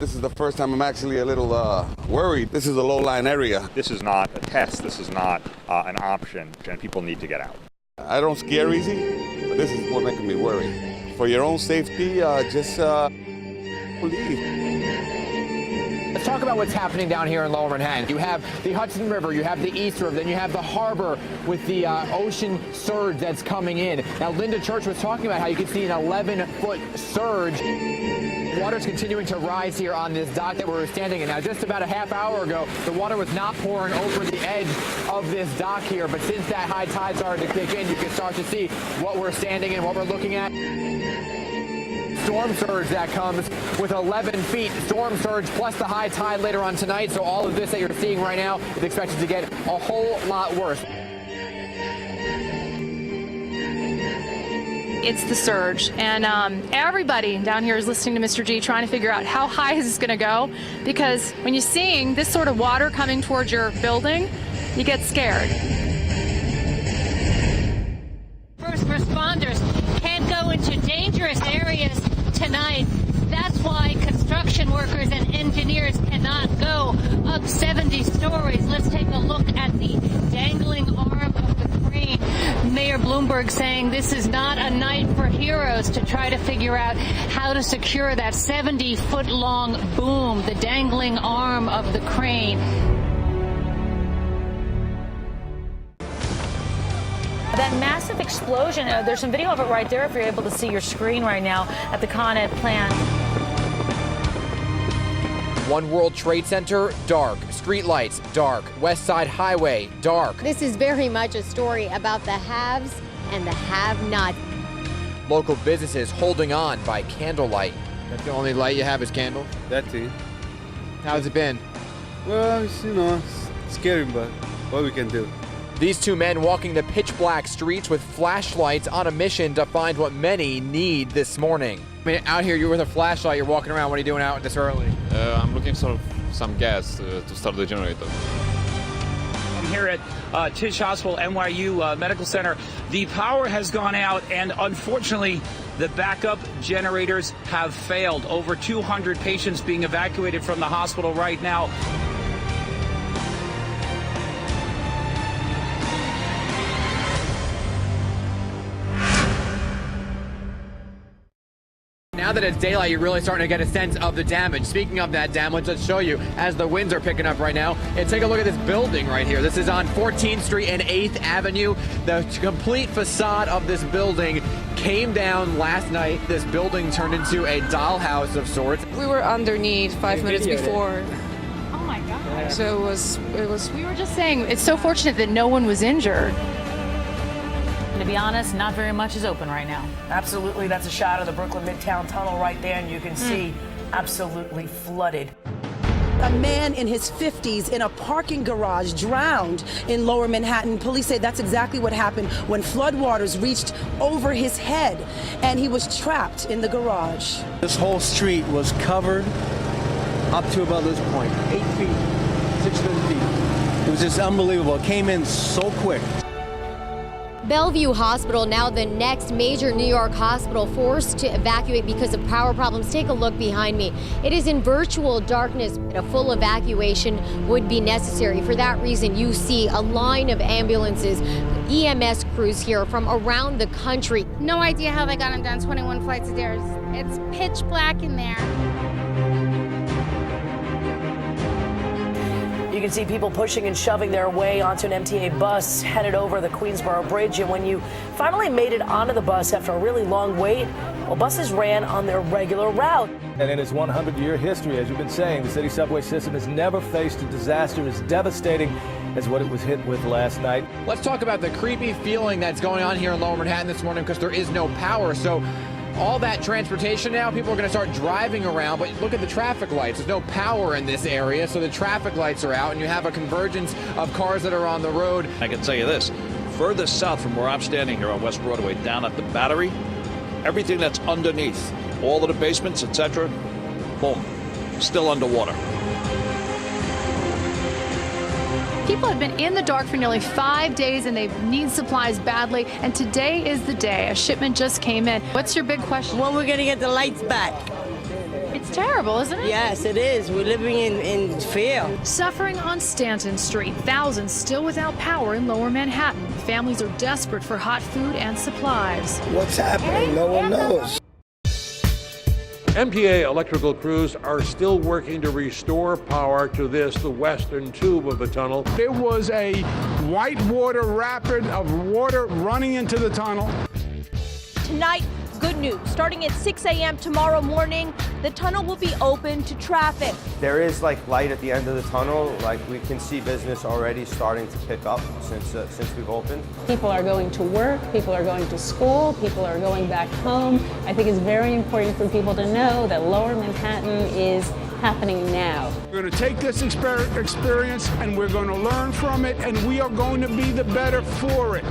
This is the first time I'm actually a little worried. This is a low-lying area. This is not a test. This is not an option, and people need to get out. I don't scare easy, but this is what's making me worry. For your own safety, just leave. Let's talk about what's happening down here in Lower Manhattan. You have the Hudson River, you have the East River, then you have the harbor with the ocean surge that's coming in. Now, Linda Church was talking about how you can see an 11-foot surge. Water's continuing to rise here on this dock that we're standing in. Now, just about a half hour ago, the water was not pouring over the edge of this dock here, but since that high tide started to kick in, you can start to see what we're standing in, what we're looking at. Storm surge that comes with 11 feet. Storm surge plus the high tide later on tonight. So all of this that you're seeing right now is expected to get a whole lot worse. It's the surge, and everybody down here is listening to Mr. G trying to figure out how high is this going to go, because when you're seeing this sort of water coming towards your building, you get scared. First responders can't go into dangerous areas tonight. That's why construction workers and engineers cannot go up 70 stories. Let's take a look at the dangling arm of the crane. Mayor Bloomberg saying this is not a night for heroes to try to figure out how to secure that 70-foot-long boom, the dangling arm of the crane. That massive explosion, there's some video of it right there if you're able to see your screen right now at the Con Ed plant. One World Trade Center, dark. Streetlights, dark. West Side Highway, dark. This is very much a story about the haves and the have-nots. Local businesses holding on by candlelight. That's the only light you have is candle? That's it. How's it been? Well, it's scary, but what we can do. These two men walking the pitch-black streets with flashlights on a mission to find what many need this morning. I mean, out here, you're with a flashlight, you're walking around. What are you doing out this early? I'm looking for some gas to start the generator. I'm here at Tisch Hospital, NYU Medical Center. The power has gone out, and unfortunately, the backup generators have failed. Over 200 patients being evacuated from the hospital right now. Now that it's daylight, you're really starting to get a sense of the damage. Speaking of that damage, let's show you as the winds are picking up right now. And take a look at this building right here. This is on 14th Street and 8th Avenue. The complete facade of this building came down last night. This building turned into a dollhouse of sorts. We were underneath 5 minutes before. Oh my God. So it was. We were just saying, it's so fortunate that no one was injured. To be honest, not very much is open right now. Absolutely, that's a shot of the Brooklyn Midtown Tunnel right there, and you can see absolutely flooded. A man in his 50s in a parking garage drowned in Lower Manhattan. Police say that's exactly what happened when floodwaters reached over his head, and he was trapped in the garage. This whole street was covered up to about this point, 8 feet, 6 feet. It was just unbelievable. It came in so quick. Bellevue Hospital, now the next major New York hospital, forced to evacuate because of power problems. Take a look behind me. It is in virtual darkness. A full evacuation would be necessary. For that reason, you see a line of ambulances, EMS crews here from around the country. No idea how they got him down 21 flights of stairs. It's pitch black in there. You can see people pushing and shoving their way onto an MTA bus headed over the Queensboro Bridge. And when you finally made it onto the bus after a really long wait, well, buses ran on their regular route. And in its 100-year history, as you've been saying, the city subway system has never faced a disaster as devastating as what it was hit with last night. Let's talk about the creepy feeling that's going on here in Lower Manhattan this morning because there is no power. So all that transportation now, people are going to start driving around, but look at the traffic lights. There's no power in this area, so the traffic lights are out, and you have a convergence of cars that are on the road. I can tell you this, further south from where I'm standing here on West Broadway, down at the Battery, everything that's underneath, all of the basements, etc., boom, still underwater. People have been in the dark for nearly 5 days and they need supplies badly. And today is the day. A shipment just came in. What's your big question? When we're going to get the lights back? It's It's terrible, isn't it? Yes, it is. We're living in fear. Suffering on Stanton Street, thousands still without power in Lower Manhattan. Families are desperate for hot food and supplies. What's happening? No one knows. MTA electrical crews are still working to restore power to the western tube of the tunnel. There was a white water rapid of water running into the tunnel. Tonight, good news. Starting at 6 a.m. tomorrow morning, the tunnel will be open to traffic. There is light at the end of the tunnel. We can see business already starting to pick up since we've opened. People are going to work, people are going to school, people are going back home. I think it's very important for people to know that Lower Manhattan is happening now. We're going to take this experience and we're going to learn from it, and we are going to be the better for it.